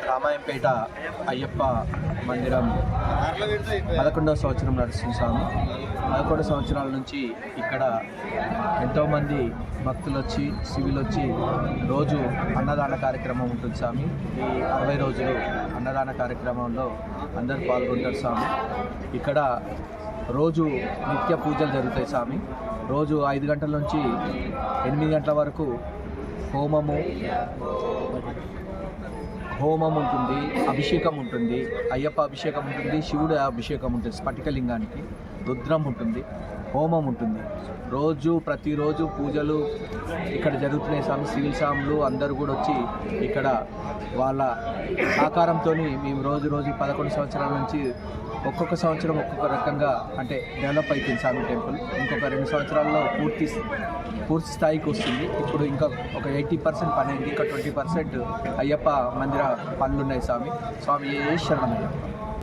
రామాయంపేట అయ్యప్ప మందిరం 11వ సంవత్సరం నడుస్తుంది స్వామి. 11 సంవత్సరాల నుంచి ఇక్కడ ఎంతోమంది భక్తులు వచ్చి సివిల్ వచ్చి రోజు అన్నదాన కార్యక్రమం ఉంటుంది స్వామి. ఈ 60 రోజులు అన్నదాన కార్యక్రమంలో అందరూ పాల్గొంటారు స్వామి. ఇక్కడ రోజు నిత్య పూజలు జరుగుతాయి స్వామి. రోజు 5 గంటల నుంచి 8 గంటల వరకు హోమం ఉంటుంది, అభిషేకం ఉంటుంది, అయ్యప్ప అభిషేకం ఉంటుంది, శివుడు అభిషేకం ఉంటుంది, స్ఫటికలింగానికి రుద్రం ఉంటుంది, హోమం ఉంటుంది. ప్రతిరోజు పూజలు ఇక్కడ జరుగుతున్నాయి స్వామి. సివిల్ స్వాములు అందరూ కూడా వచ్చి ఇక్కడ వాళ్ళ సహకారంతో మేము రోజు 11 సంవత్సరాల నుంచి ఒక్కొక్క సంవత్సరం ఒక్కొక్క రకంగా అంటే డెవలప్ అవుతుంది స్వామి టెంపుల్. ఇంకొక 2 సంవత్సరాల్లో పూర్తి స్థాయికి వస్తుంది. ఇప్పుడు ఇంకా ఒక 80% పని అయింది. ఇంకా 20% అయ్యప్ప మందిర పనులు ఉన్నాయి స్వామి. స్వామి ఏ శరణం.